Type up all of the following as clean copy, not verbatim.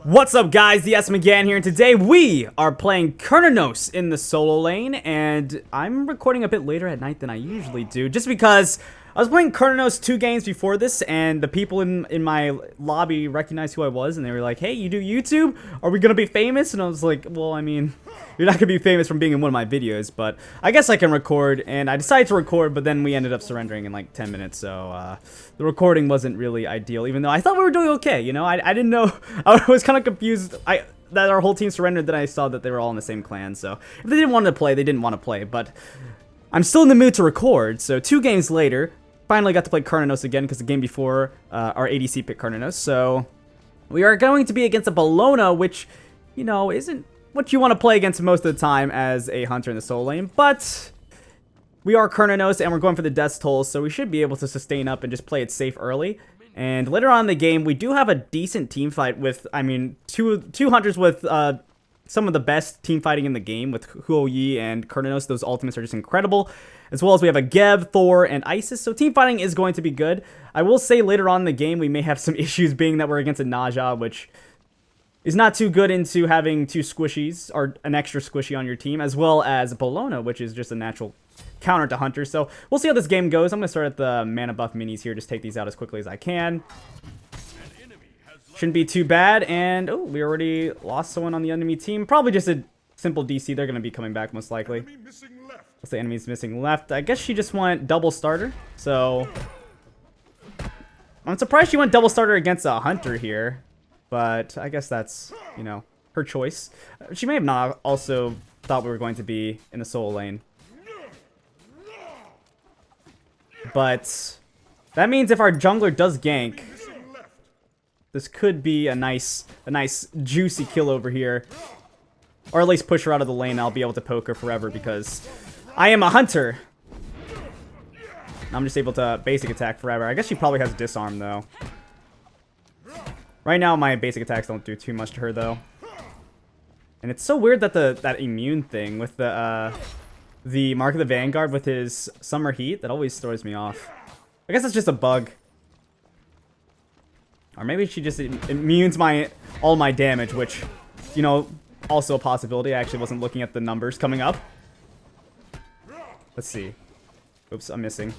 What's up, guys? The S McGann here, and today we are playing Cernunnos in the solo lane, and I'm recording a bit later at night than I usually do, just because I was playing Cernunnos 2 games before this, and the people in my lobby recognized who I was, and they were like, hey, you do YouTube? Are we gonna be famous? And I was like, well, I mean, you're not gonna be famous from being in one of my videos, but I guess I can record, and I decided to record, but then we ended up surrendering in like 10 minutes, so the recording wasn't really ideal, even though I thought we were doing okay, you know? I didn't know, I was kind of confused that our whole team surrendered, then I saw that they were all in the same clan, so if they didn't want to play, they didn't want to play, but I'm still in the mood to record, so 2 games later, finally got to play Cernunnos again, because the game before, our ADC picked Cernunnos, so we are going to be against a Bologna, which, you know, isn't what you want to play against most of the time as a hunter in the solo lane, but we are Cernunnos, and we're going for the death tolls, so we should be able to sustain up and just play it safe early. And later on in the game, we do have a decent team fight with, I mean, two hunters with some of the best team fighting in the game with Huo Yi and Cernunnos. Those ultimates are just incredible. As well as we have a Geb, Thor, and Isis, so team fighting is going to be good. I will say later on in the game, we may have some issues being that we're against a Naja, which is not too good into having 2 squishies, or an extra squishy on your team, as well as Bologna, which is just a natural counter to Hunter. So we'll see how this game goes. I'm going to start at the mana buff minis here, just take these out as quickly as I can. Shouldn't be too bad, and oh, we already lost someone on the enemy team. Probably just a simple DC. They're going to be coming back most likely. Let's say enemy's missing left. I guess she just went double starter, so I'm surprised she went double starter against a Hunter here. But I guess that's, you know, her choice. She may have not also thought we were going to be in the solo lane. But that means if our jungler does gank, this could be a nice juicy kill over here. Or at least push her out of the lane. I'll be able to poke her forever because I am a hunter. I'm just able to basic attack forever. I guess she probably has disarm though. Right now, my basic attacks don't do too much to her, though. And it's so weird that that immune thing with the Mark of the Vanguard with his Summer Heat, that always throws me off. I guess it's just a bug. Or maybe she just immunes all my damage, which, you know, also a possibility. I actually wasn't looking at the numbers coming up. Let's see. Oops, I'm missing.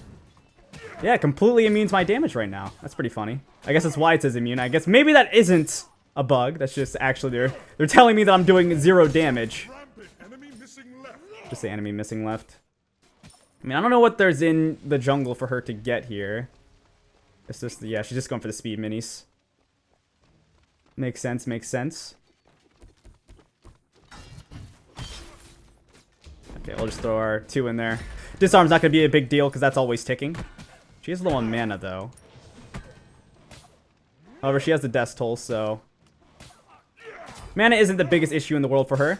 Yeah, completely immunes my damage right now. That's pretty funny. I guess that's why it says immune. I guess maybe that isn't a bug. That's just actually they're telling me that I'm doing 0 damage. Just say enemy missing left. I mean, I don't know what there's in the jungle for her to get here. It's just, yeah, she's just going for the speed minis. Makes sense, makes sense. Okay, we'll just throw our 2 in there. Disarm's not going to be a big deal because that's always ticking. She is low on mana, though. However, she has the death toll, so mana isn't the biggest issue in the world for her.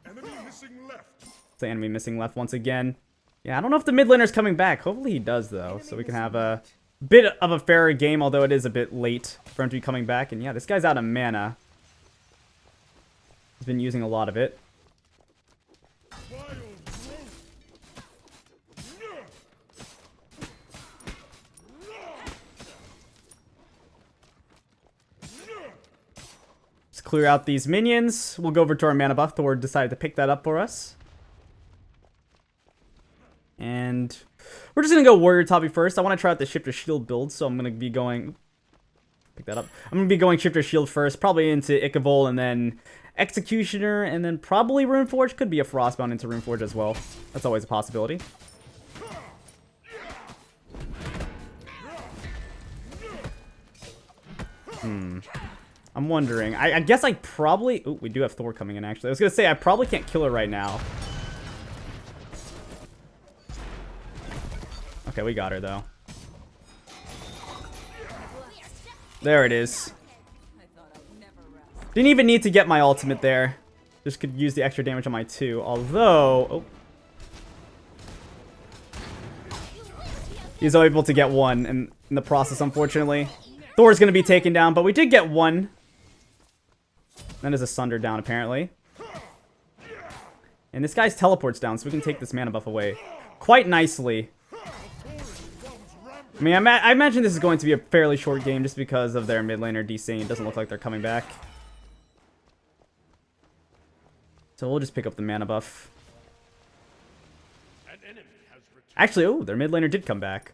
It's the enemy missing left once again. Yeah, I don't know if the mid laner's coming back. Hopefully he does, though, so we can have a bit of a fairer game, although it is a bit late for him to be coming back. And yeah, this guy's out of mana. He's been using a lot of it. Clear out these minions. We'll go over to our mana buff. Thor decided to pick that up for us. And we're just going to go Warrior Toppy first. I want to try out the Shifter Shield build, so I'm going to be going... Pick that up. I'm going to be going Shifter Shield first, probably into Ikavol, and then Executioner, and then probably Runeforge. Could be a Frostbound into Runeforge as well. That's always a possibility. I'm wondering. I guess I probably... Ooh, we do have Thor coming in, actually. I was going to say, I probably can't kill her right now. Okay, we got her, though. There it is. Didn't even need to get my ultimate there. Just could use the extra damage on my 2. Although... Oh. He's able to get 1 in the process, unfortunately. Thor's going to be taken down, but we did get 1. Then there's a Sunder down, apparently. And this guy's teleports down, so we can take this mana buff away quite nicely. I mean, I imagine this is going to be a fairly short game just because of their mid laner DCing. It doesn't look like they're coming back. So we'll just pick up the mana buff. Actually, oh, their mid laner did come back.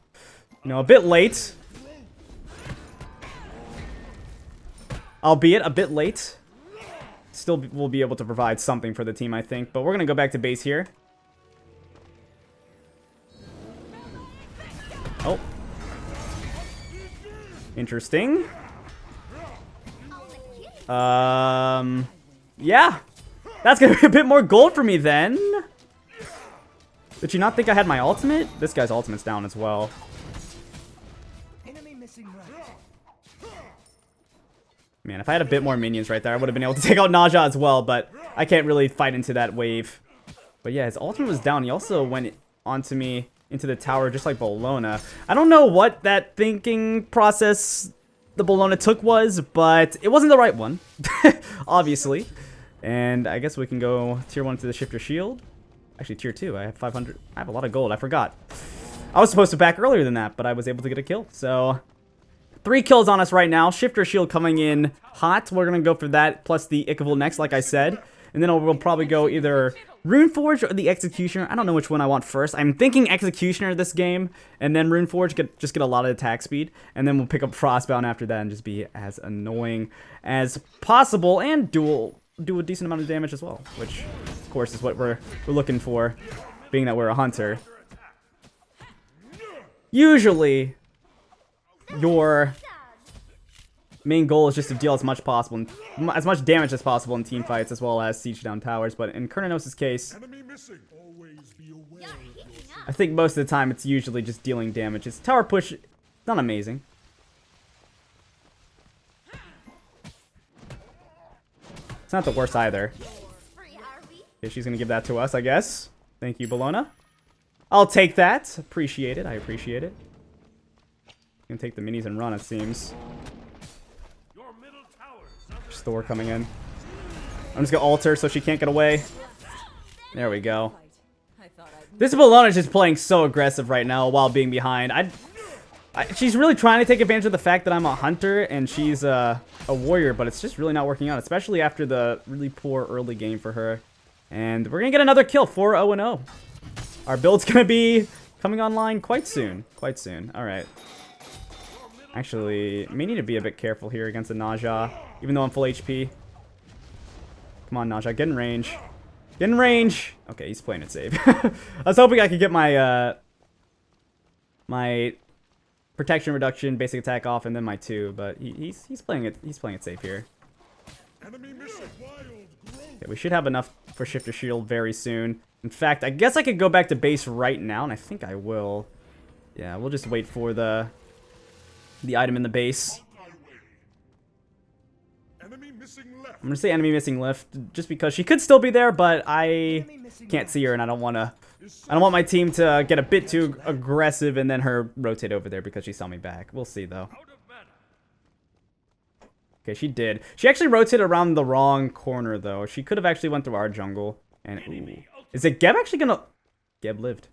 You know, a bit late. Albeit a bit late. Still will be able to provide something for the team, I think. But we're going to go back to base here. Oh. Interesting. Yeah. That's going to be a bit more gold for me then. Did you not think I had my ultimate? This guy's ultimate's down as well. Man, if I had a bit more minions right there, I would have been able to take out Naja as well, but I can't really fight into that wave. But yeah, his ultimate was down. He also went onto me into the tower just like Bologna. I don't know what that thinking process the Bologna took was, but it wasn't the right one, obviously. And I guess we can go tier 1 to the Shifter Shield. Actually, tier 2. I have 500. I have a lot of gold. I forgot. I was supposed to back earlier than that, but I was able to get a kill. So 3 kills on us right now. Shifter Shield coming in hot. We're going to go for that, plus the Ichavolt next, like I said. And then we'll probably go either Runeforge or the Executioner. I don't know which one I want first. I'm thinking Executioner this game, and then Runeforge, just get a lot of attack speed. And then we'll pick up Frostbound after that and just be as annoying as possible. And do a decent amount of damage as well, which, of course, is what we're looking for, being that we're a hunter. Usually, your main goal is just to deal as much damage as possible in team fights, as well as siege down towers. But in Cernunnos' case, I think most of the time it's usually just dealing damage. His tower push, not amazing. It's not the worst either. Okay, she's gonna give that to us, I guess. Thank you, Bologna. I'll take that. Appreciate it. I appreciate it. Gonna take the minis and run, it seems. There's Thor coming in. I'm just gonna ult her so she can't get away. There we go. This Bologna is just playing so aggressive right now while being behind. She's really trying to take advantage of the fact that I'm a hunter and she's a warrior, but it's just really not working out, especially after the really poor early game for her. And we're gonna get another kill, 4-0-0. Our build's gonna be coming online quite soon. Quite soon. Alright. Actually, may need to be a bit careful here against the Naja, even though I'm full HP. Come on, Naja, get in range. Get in range! Okay, he's playing it safe. I was hoping I could get my, my protection reduction, basic attack off, and then my 2, but he's playing it safe here. Okay, we should have enough for Shifter Shield very soon. In fact, I guess I could go back to base right now, and I think I will. Yeah, we'll just wait for the item in the base. I'm gonna say enemy missing left, just because she could still be there, but I can't see her, and I don't want my team to get a bit too aggressive and then her rotate over there because she saw me back. We'll see though. Okay, she did. She actually rotated around the wrong corner though. She could have actually went through our jungle. And ooh. Is it Geb actually gonna? Geb lived.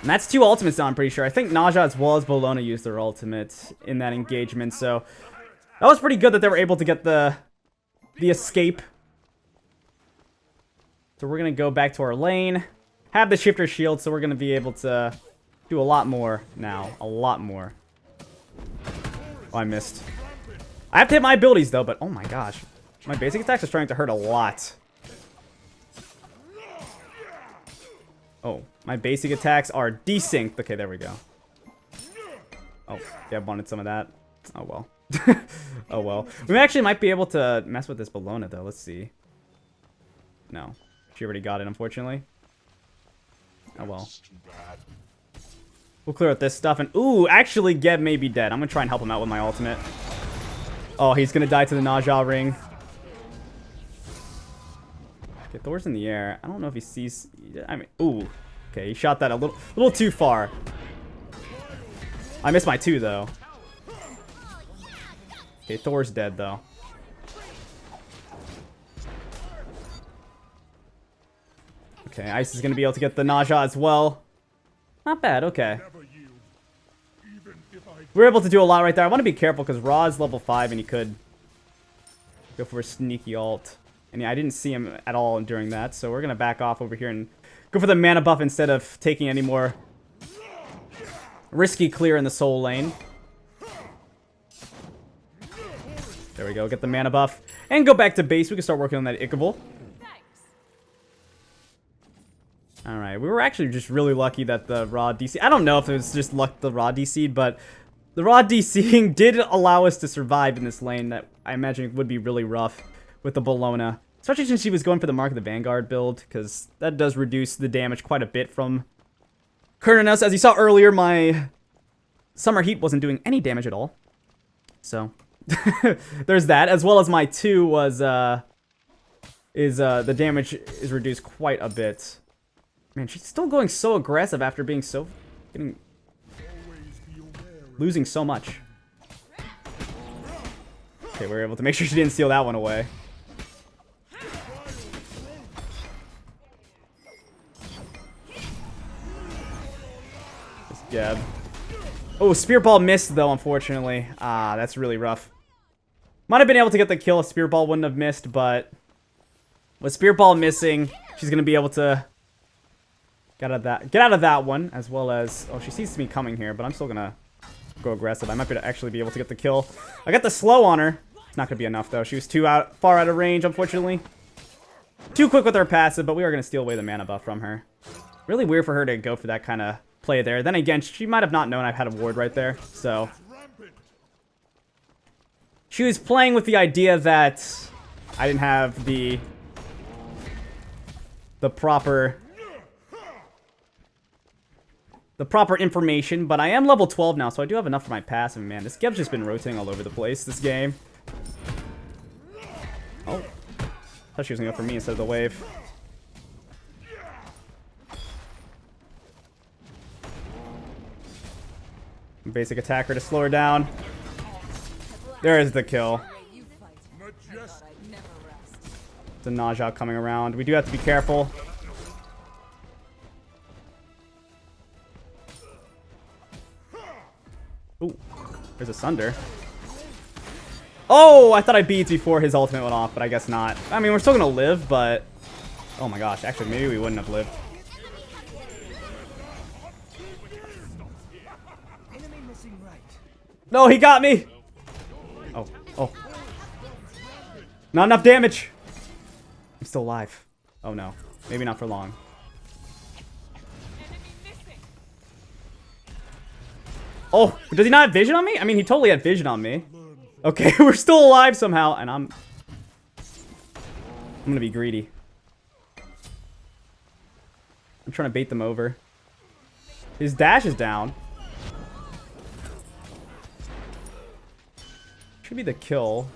And that's 2 ultimates now, I'm pretty sure. I think Naja as well as Bologna used their ultimate in that engagement, so that was pretty good that they were able to get the escape. So we're gonna go back to our lane, have the Shifter Shield, so we're gonna be able to do a lot more now. A lot more. Oh, I missed. I have to hit my abilities though, but oh my gosh. My basic attacks are starting to hurt a lot. Oh, my basic attacks are desynced. Okay, there we go. Oh, yeah, I wanted some of that. Oh, well. Oh, well. We actually might be able to mess with this Bologna, though. Let's see. No. She already got it, unfortunately. Oh, well. We'll clear out this stuff. And, ooh, actually, Geb may be dead. I'm going to try and help him out with my ultimate. Oh, he's going to die to the Naja ring. Okay, Thor's in the air. I don't know if he sees... I mean, ooh. Okay, he shot that a little too far. I missed my 2, though. Okay, Thor's dead, though. Okay, Ice is going to be able to get the Naja as well. Not bad, okay. We were able to do a lot right there. I want to be careful because Ra is level 5 and he could Go for a sneaky ult. And yeah, I didn't see him at all during that, so we're going to back off over here and go for the mana buff instead of taking any more risky clear in the soul lane. There we go, get the mana buff. And go back to base. We can start working on that Ichaival. Alright, we were actually just really lucky that the raw DC... I don't know if it was just luck the raw DC, but the raw DCing did allow us to survive in this lane that I imagine would be really rough with the Bologna. Especially since she was going for the Mark of the Vanguard build, because that does reduce the damage quite a bit from Cernunnos. As you saw earlier, my Summer Heat wasn't doing any damage at all. So, there's that. As well as my 2 was, the damage is reduced quite a bit. Man, she's still going so aggressive after being so... losing so much. Okay, we were able to make sure she didn't steal that one away. Gab. Oh, Spear Ball missed, though, unfortunately. Ah, that's really rough. Might have been able to get the kill if Spear Ball wouldn't have missed, but with Spear Ball missing, she's going to be able to get out of that one, as well as... Oh, she sees me coming here, but I'm still going to go aggressive. I might actually be able to get the kill. I got the slow on her. It's not going to be enough, though. She was far out of range, unfortunately. Too quick with her passive, but we are going to steal away the mana buff from her. Really weird for her to go for that kind of play there. Then again, she might have not known I had a ward right there, so she was playing with the idea that I didn't have the proper information, but I am level 12 now, so I do have enough for my passive. Man, this Geb's just been rotating all over the place this game. Oh, thought she was gonna go for me instead of the wave. Basic attacker to slow her down. There is the kill. The Naja coming around. We do have to be careful. Ooh, there's a Sunder. Oh, I thought I beat before his ultimate went off, but I guess not. I mean, we're still gonna live, but... Oh my gosh, actually, maybe we wouldn't have lived. No, he got me! Oh, oh. Not enough damage! I'm still alive. Oh no. Maybe not for long. Oh, does he not have vision on me? I mean, he totally had vision on me. Okay, we're still alive somehow, and I'm gonna be greedy. I'm trying to bait them over. His dash is down. Should be the kill.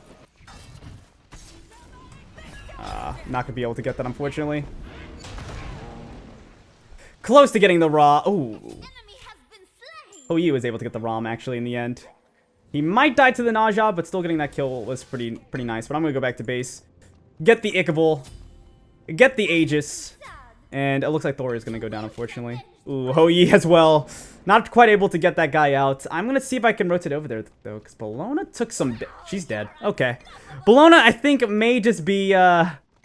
Not gonna be able to get that, unfortunately. Close to getting the raw. Ooh. Oh, he was able to get the ROM actually in the end. He might die to the Naja, but still getting that kill was pretty nice. But I'm gonna go back to base, get the Ichaival, get the Aegis, and it looks like Thor is gonna go down, unfortunately. Ooh, Hou-Yi as well. Not quite able to get that guy out. I'm gonna see if I can rotate over there though, because Bologna took some. She's dead. Okay, Bologna I think may just be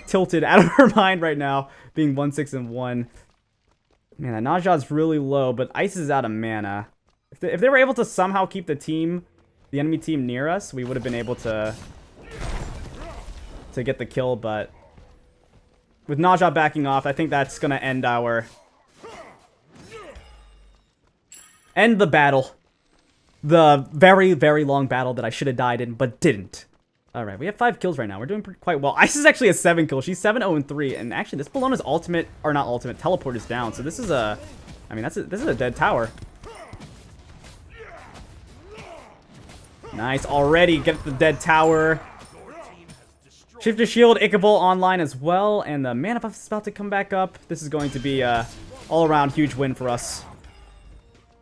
tilted out of her mind right now, being 1-6-1. Man, that Naja's really low, but Ice is out of mana. If they were able to somehow keep the enemy team near us, we would have been able to get the kill, but with Naja backing off, I think that's gonna end the battle. The very, very long battle that I should have died in, but didn't. Alright, we have 5 kills right now. We're doing quite well. Ice is actually a 7 kill. She's 7-0-3, and actually this Bologna's ultimate, or not ultimate, teleport is down, so this is a... I mean, this is a dead tower. Nice, already get the dead tower. Shift to shield, Ichaival online as well, and the mana buff is about to come back up. This is going to be a all-around huge win for us.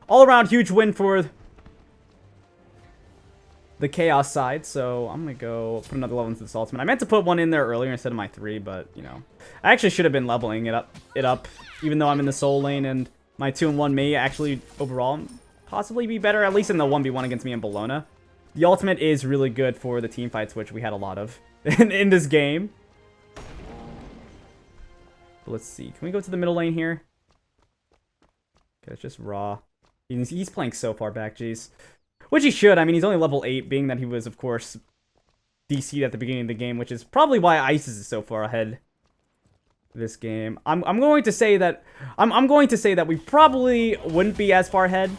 All-around huge win for the Chaos side, so I'm gonna go put another level into this ultimate. I meant to put one in there earlier instead of my 3, but, you know. I actually should have been leveling it up, even though I'm in the soul lane, and my 2-1 may actually, overall, possibly be better, at least in the 1v1 against me and Bologna. The ultimate is really good for the team fights, which we had a lot of in this game. But let's see. Can we go to the middle lane here? Okay, it's just Raw. He's playing so far back, jeez. Which he should. I mean, he's only level 8, being that he was, of course, DC'd at the beginning of the game, which is probably why Isis is so far ahead this game. I'm going to say that I'm going to say that we probably wouldn't be as far ahead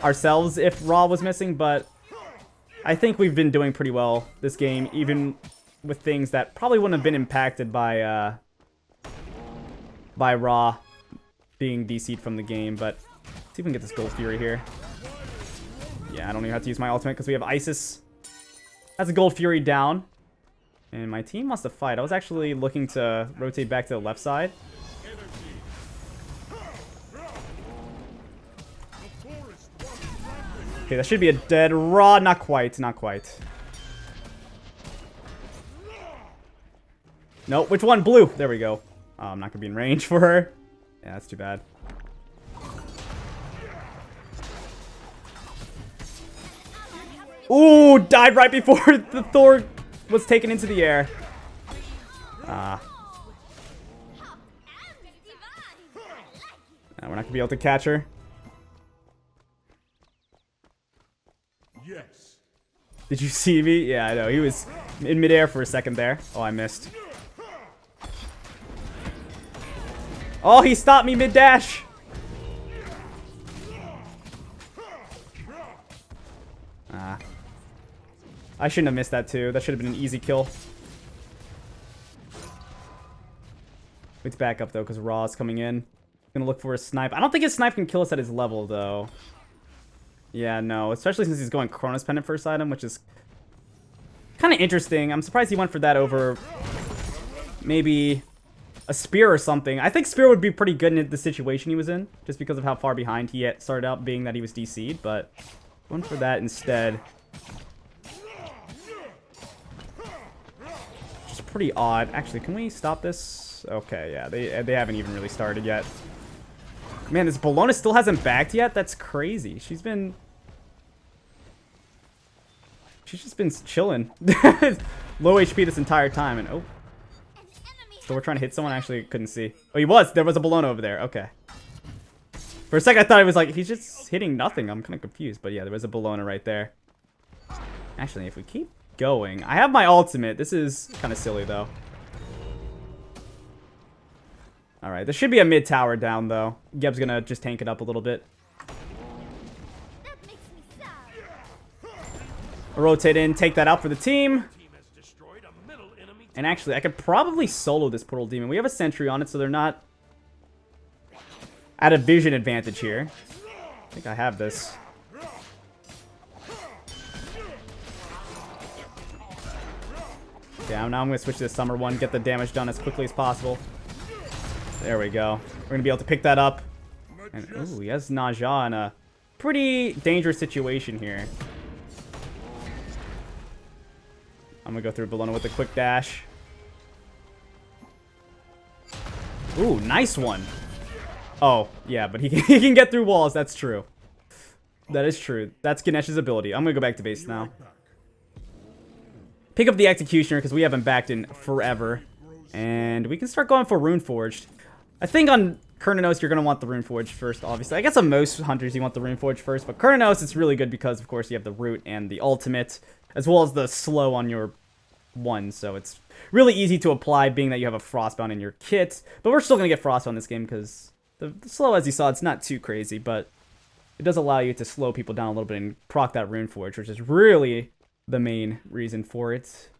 ourselves if Raw was missing, but I think we've been doing pretty well this game, even with things that probably wouldn't have been impacted by Raw being DC'd from the game. But let's see if we can get this Gold Fury here. Yeah, I don't even have to use my ultimate because we have Isis. That's a Gold Fury down. And my team wants to fight. I was actually looking to rotate back to the left side. Okay, that should be a dead Raw. Not quite, not quite. Nope, which one? Blue. There we go. Oh, I'm not going to be in range for her. Yeah, that's too bad. Ooh, died right before the Thor was taken into the air. We're not going to be able to catch her. Yes. Did you see me? Yeah, I know. He was in midair for a second there. Oh, I missed. Oh, he stopped me mid-dash. I shouldn't have missed that too. That should have been an easy kill. Let's back up though, because Raw's coming in. Gonna look for a snipe. I don't think his snipe can kill us at his level though. Yeah, no. Especially since he's going Chronos Pendant first item, which is kind of interesting. I'm surprised he went for that over maybe a spear or something. I think spear would be pretty good in the situation he was in, just because of how far behind he had started out, being that he was DC'd, but went for that instead. Pretty odd. Actually, can we stop this? Okay, yeah, they haven't even really started yet. Man, this Bellona still hasn't backed yet? That's crazy. She's just been chilling. Low HP this entire time, and oh. So we're trying to hit someone. I actually couldn't see. Oh, he was. There was a Bellona over there. Okay. For a second, I thought it was like, he's just hitting nothing. I'm kind of confused, but yeah, there was a Bellona right there. Actually, if we keep going. I have my ultimate. This is kind of silly, though. Alright, there should be a mid tower down, though. Geb's gonna just tank it up a little bit. I'll rotate in, take that out for the team. And actually, I could probably solo this Portal Demon. We have a sentry on it, so they're not at a vision advantage here. I think I have this. Yeah, now I'm going to switch to the Summer one, get the damage done as quickly as possible. There we go. We're going to be able to pick that up. And, ooh, he has Naja in a pretty dangerous situation here. I'm going to go through Bellona with a quick dash. Ooh, nice one. Oh, yeah, but he can get through walls. That's true. That is true. That's Ganesh's ability. I'm going to go back to base now. Pick up the Executioner because we haven't backed in forever. And we can start going for Runeforged. I think on Cernunnos you're going to want the Runeforged first, obviously. I guess on most hunters you want the Runeforged first. But Cernunnos it's really good because, of course, you have the Root and the Ultimate. As well as the slow on your one. So it's really easy to apply being that you have a Frostbound in your kit. But we're still going to get Frostbound in this game because the slow, as you saw, it's not too crazy. But it does allow you to slow people down a little bit and proc that Runeforged, which is really the main reason for it.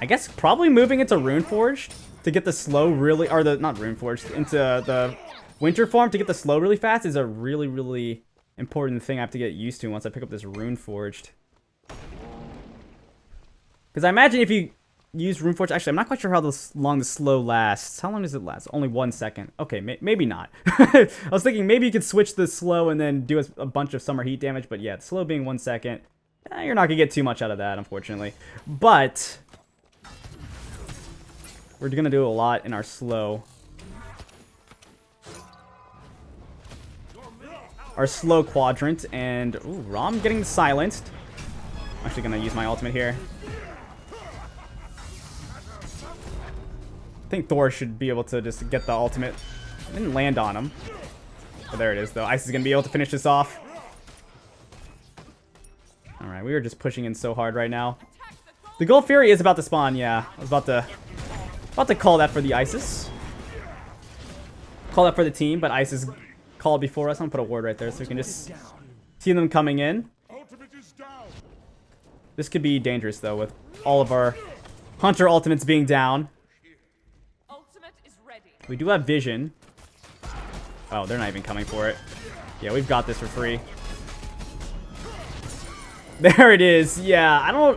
I guess probably moving into Runeforged to get the slow really, or the, not Runeforged, into the Winter form to get the slow really fast is a really, really important thing I have to get used to once I pick up this Runeforged. Because I imagine if you use Runeforged, actually I'm not quite sure how long the slow lasts. How long does it last? Only 1 second. Okay, maybe not. I was thinking maybe you could switch the slow and then do a bunch of summer heat damage, but yeah, the slow being 1 second, you're not going to get too much out of that, unfortunately. But we're going to do a lot in our slow. our slow quadrant. And, ooh, Rom getting silenced. I'm actually going to use my ultimate here. I think Thor should be able to just get the ultimate. Didn't land on him. But there it is, though. Ice is going to be able to finish this off. Alright, we are just pushing in so hard right now. The Gold Fury is about to spawn, yeah. I was about to call that for the Isis. Call that for the team, but Isis called before us. I'm going to put a ward right there so we can just see them coming in. This could be dangerous, though, with all of our Hunter ultimates being down. We do have vision. Oh, they're not even coming for it. Yeah, we've got this for free. There it is. Yeah,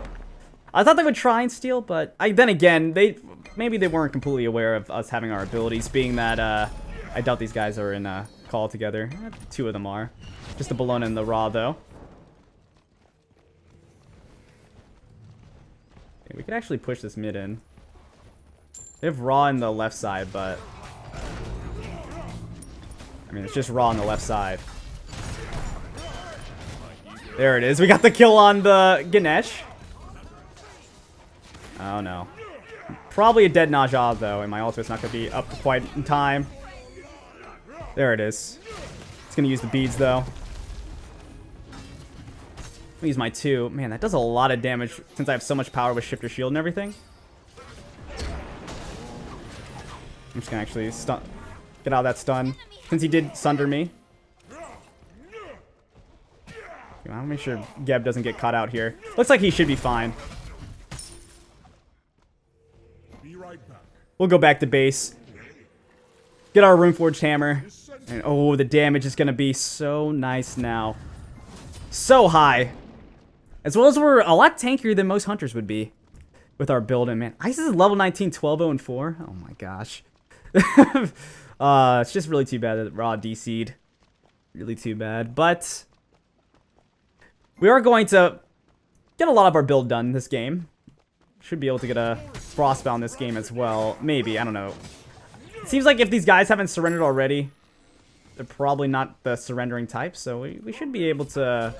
I thought they would try and steal, but then again, maybe they weren't completely aware of us having our abilities, being that I doubt these guys are in a call together. 2 of them are. Just the Bologna and the Raw, though. Okay, we could actually push this mid in. They have Raw in the left side, but I mean, it's just Raw on the left side. There it is. We got the kill on the Ganesh. Oh, no. Probably a dead Naja, though, and my ultimate's not going to be up quite in time. There it is. It's going to use the beads, though. Use my 2. Man, that does a lot of damage since I have so much power with Shifter Shield and everything. I'm just going to actually get out of that stun, since he did sunder me. I'll make sure Geb doesn't get caught out here. Looks like he should be fine. We'll go back to base. Get our Runeforged Hammer. And oh, the damage is going to be so nice now. So high. As well as we're a lot tankier than most Hunters would be. With our build, and man, Ice is level 19, 12-0 4. Oh my gosh. It's just really too bad that Raw DC'd. Really too bad. But we are going to get a lot of our build done this game. Should be able to get a Frostbound this game as well. Maybe, I don't know. It seems like if these guys haven't surrendered already, they're probably not the surrendering type. So we should be able to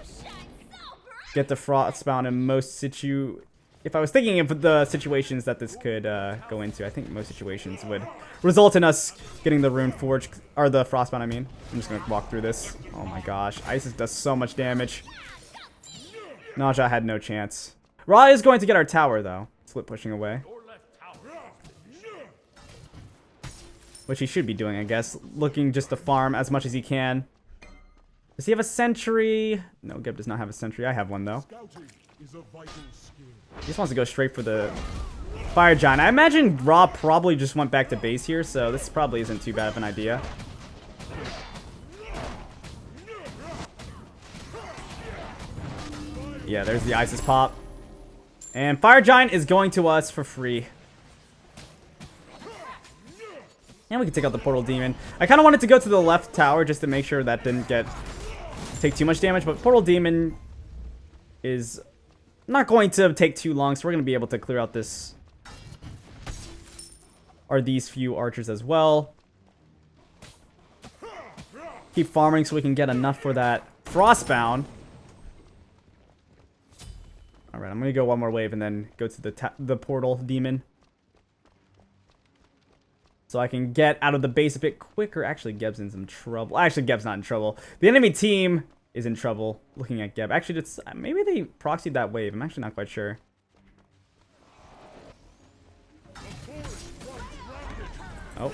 get the Frostbound in most If I was thinking of the situations that this could go into, I think most situations would result in us getting the Runeforged, or the Frostbound, I mean. I'm just going to walk through this. Oh my gosh. Isis does so much damage. Naja had no chance. Ra is going to get our tower, though. Split pushing away. Which he should be doing, I guess. Looking just to farm as much as he can. Does he have a sentry? No, Geb does not have a sentry. I have one, though. He just wants to go straight for the Fire Giant. I imagine Ra probably just went back to base here, so this probably isn't too bad of an idea. Yeah, there's the Isis pop. And Fire Giant is going to us for free. And we can take out the Portal Demon. I kind of wanted to go to the left tower just to make sure that didn't take too much damage, but Portal Demon is not going to take too long, so we're going to be able to clear out these few archers as well. Keep farming so we can get enough for that Frostbound. Alright, I'm going to go one more wave and then go to the Portal Demon. So I can get out of the base a bit quicker. Actually, Geb's in some trouble. Actually, Geb's not in trouble. The enemy team is in trouble looking at Geb. Actually, maybe they proxied that wave. I'm actually not quite sure. Oh.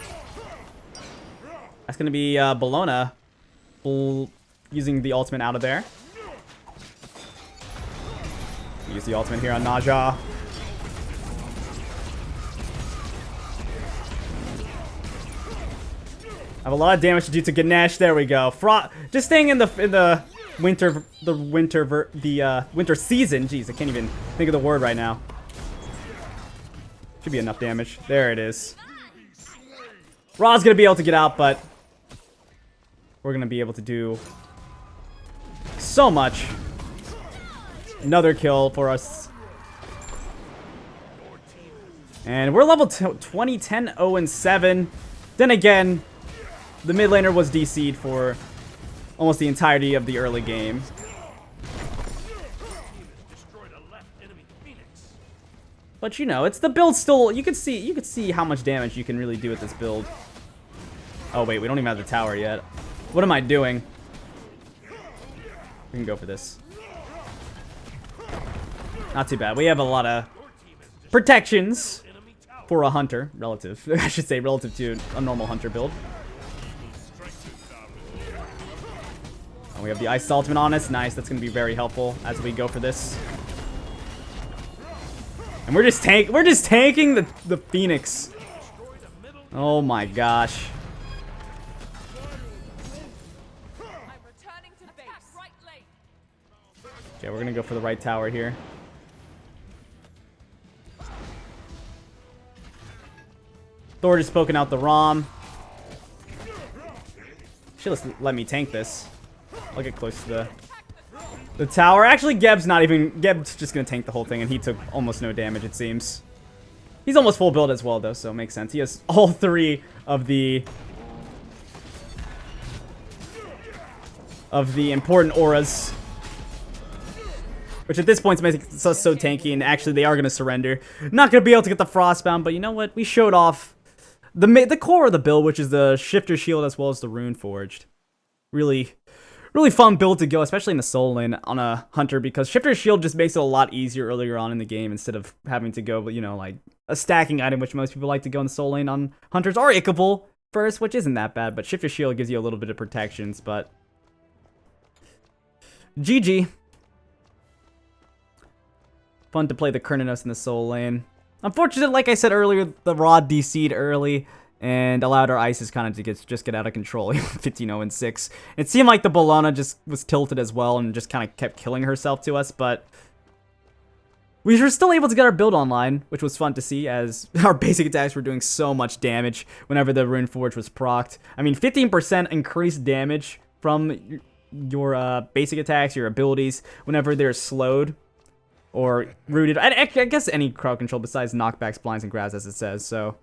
That's going to be Bologna using the ultimate out of there. Use the ultimate here on Naja. I have a lot of damage to do to Ganesh. There we go. Just staying in the winter season. Jeez, I can't even think of the word right now. Should be enough damage. There it is. Ra's gonna be able to get out, but we're gonna be able to do so much. Another kill for us. And we're level 20, 10, 0, and 7. Then again, the mid laner was DC'd for almost the entirety of the early game. But you know, it's the build still. You could see how much damage you can really do with this build. Oh wait, we don't even have the tower yet. What am I doing? We can go for this. Not too bad. We have a lot of protections for a hunter, relative. I should say relative to a normal hunter build. And we have the Ice Ultimate on us. Nice. That's going to be very helpful as we go for this. And we're just tanking the Phoenix. Oh my gosh. Okay, we're gonna go for the right tower here. Thor just poking out the ROM. Should let me tank this. I'll get close to the tower. Actually, Geb's just gonna tank the whole thing, and he took almost no damage, it seems. He's almost full build as well, though, so it makes sense. He has all 3 of the important auras, which at this point makes us so tanky, and actually they are gonna surrender. Not gonna be able to get the Frostbound, but you know what? We showed off the core of the build, which is the Shifter Shield as well as the Rune Forged. Really fun build to go, especially in the solo lane on a hunter, because Shifter Shield just makes it a lot easier earlier on in the game instead of having to go, you know, like a stacking item, which most people like to go in the solo lane on hunters, or Ichaival first, which isn't that bad, but Shifter Shield gives you a little bit of protections, but GG. Fun to play the Cernunnos in the solo lane. Unfortunately, like I said earlier, the Rod DC'd early and allowed our Ices kind of to just get out of control. 15-0-6. It seemed like the Bologna just was tilted as well and just kind of kept killing herself to us, but we were still able to get our build online, which was fun to see, as our basic attacks were doing so much damage whenever the Rune Forge was procced. I mean, 15% increased damage from your basic attacks, your abilities, whenever they're slowed or rooted. I guess any crowd control besides knockbacks, blinds, and grabs, as it says, so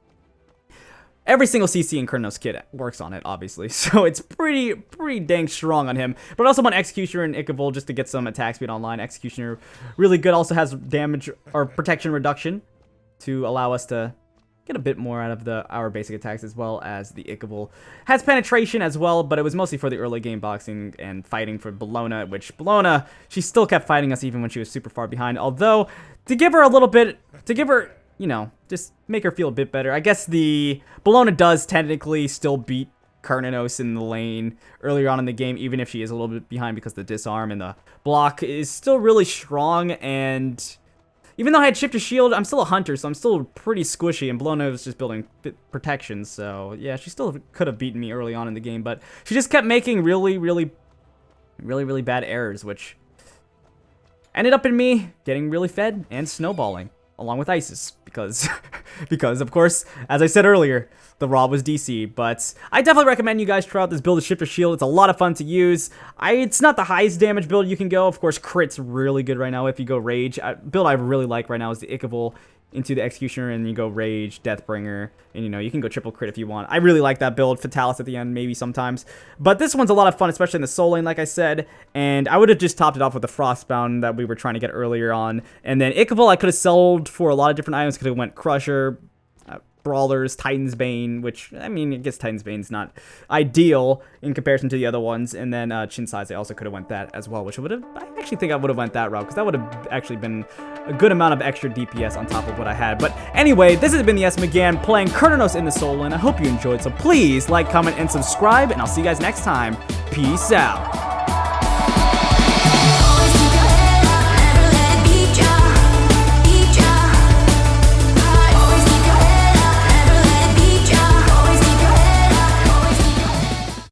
every single CC in Cernunnos kit works on it, obviously, so it's pretty dang strong on him. But also on Executioner and Ichaival just to get some attack speed online. Executioner really good, also has damage or protection reduction to allow us to get a bit more out of our basic attacks, as well as the Ichaival has penetration as well, but it was mostly for the early game boxing and fighting for Bologna, which Bologna, she still kept fighting us even when she was super far behind. Although, to give her a little bit, you know, just make her feel a bit better, I guess the Bologna does technically still beat Cernunnos in the lane earlier on in the game, even if she is a little bit behind, because the disarm and the block is still really strong. And even though I had Shifter Shield, I'm still a hunter, so I'm still pretty squishy, and Bologna was just building protection, so yeah, she still could have beaten me early on in the game, but she just kept making really bad errors, which ended up in me getting really fed and snowballing, along with Isis, because of course, as I said earlier, the Raw was DC. But I definitely recommend you guys try out this build of Shifter Shield. It's a lot of fun to use. It's not the highest damage build you can go. Of course, crit's really good right now if you go Rage. Build I really like right now is the Ichaival into the Executioner, and you go Rage, Deathbringer, and you know, you can go triple crit if you want. I really like that build. Fatalis at the end, maybe sometimes. But this one's a lot of fun, especially in the solo lane, like I said. And I would have just topped it off with the Frostbound that we were trying to get earlier on. And then Ichaival I could have sold for a lot of different items. Could have went Crusher, Brawlers, Titan's Bane, which, I mean, I guess Titan's Bane's not ideal in comparison to the other ones. And then Chin Size, I also could have went that as well, which I actually think I would have went that route, because that would have actually been a good amount of extra DPS on top of what I had. But anyway, this has been the SMGAN playing Cernunnos in the solo, and I hope you enjoyed. So please like, comment, and subscribe, and I'll see you guys next time. Peace out.